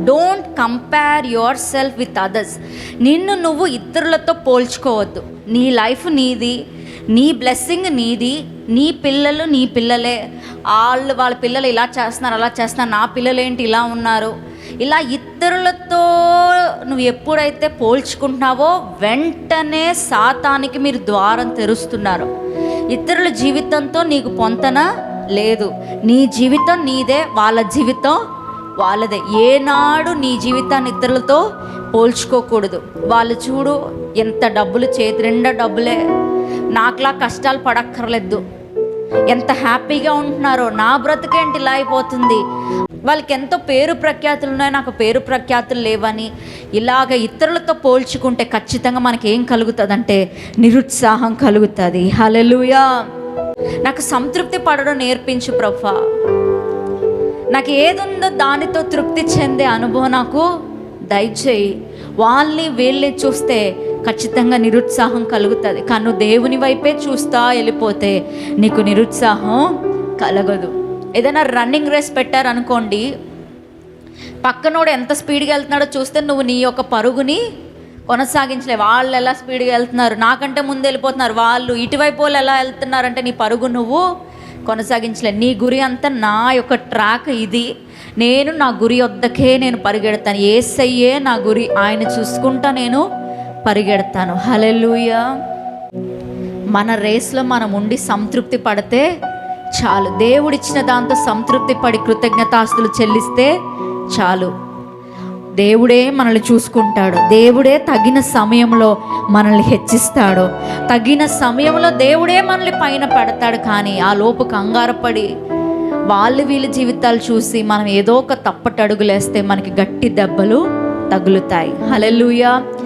Don't compare your self with others. నిన్ను నువ్వు ఇతరులతో పోల్చుకోవద్దు. నీ లైఫ్ నీది, నీ బ్లెస్సింగ్ నీది, నీ పిల్లలు నీ పిల్లలే. వాళ్ళ పిల్లలు ఇలా చేస్తున్నారు, అలా చేస్తున్నారు, నా పిల్లలు ఏంటి ఇలా ఉన్నారు, ఇలా ఇతరులతో నువ్వు ఎప్పుడైతే పోల్చుకుంటున్నావో వెంటనే సాతానికి మీరు ద్వారం తెరుస్తున్నారు. ఇతరుల జీవితంతో నీకు పొంతన లేదు. నీ జీవితం నీదే, వాళ్ళ జీవితం వాళ్ళదే. ఏనాడు నీ జీవితాన్ని ఇతరులతో పోల్చుకోకూడదు. వాళ్ళు చూడు ఎంత డబ్బులు, చేతి నిండా డబ్బులే, నాకులా కష్టాలు పడక్కర్లేదు, ఎంత హ్యాపీగా ఉంటున్నారో, నా బ్రతుకేంటి ఇలా అయిపోతుంది, వాళ్ళకి ఎంతో పేరు ప్రఖ్యాతులు ఉన్నాయి, నాకు పేరు ప్రఖ్యాతులు లేవని ఇలాగ ఇతరులతో పోల్చుకుంటే ఖచ్చితంగా మనకి ఏం కలుగుతుందంటే నిరుత్సాహం కలుగుతుంది. హల్లెలూయా. నాకు సంతృప్తి పడడం నేర్పించు ప్రభువా. నాకు ఏది ఉందో దానితో తృప్తి చెందే అనుభవం నాకు దయచేయి. వాళ్ళని వీళ్ళని చూస్తే ఖచ్చితంగా నిరుత్సాహం కలుగుతుంది. కానీ నువ్వు దేవుని వైపే చూస్తా వెళ్ళిపోతే నీకు నిరుత్సాహం కలగదు. ఏదైనా రన్నింగ్ రేస్ పెట్టారనుకోండి, పక్కనోడు ఎంత స్పీడ్గా వెళ్తున్నాడో చూస్తే నువ్వు నీ యొక్క పరుగుని కొనసాగించలేవు. వాళ్ళు ఎలా స్పీడ్గా వెళ్తున్నారు, నాకంటే ముందు వెళ్ళిపోతున్నారు, వాళ్ళు ఇటువైపు వాళ్ళు ఎలా వెళ్తున్నారంటే నీ పరుగు నువ్వు కొనసాగించలేదు. నీ గురి అంతా నా యొక్క ట్రాక్ ఇది, నేను నా గురి వద్దకే నేను పరిగెడతాను, యేసయ్యే నా గురి, ఆయన చూసుకుంటా నేను పరిగెడతాను. హల్లెలూయా. మన రేస్లో మనం ఉండి సంతృప్తి పడితే చాలు. దేవుడిచ్చిన దాంతో సంతృప్తి పడి కృతజ్ఞతాస్తులు చెల్లిస్తే చాలు. దేవుడే మనల్ని చూసుకుంటాడు. దేవుడే తగిన సమయంలో మనల్ని హెచ్చిస్తాడు. తగిన సమయంలో దేవుడే మనల్ని పైన పెడతాడు. కానీ ఆ లోపు కంగారపడి వీళ్ళ జీవితాలు చూసి మనం ఏదో ఒక తప్పటడుగులేస్తే మనకి గట్టి దెబ్బలు తగులుతాయి. హల్లెలూయా.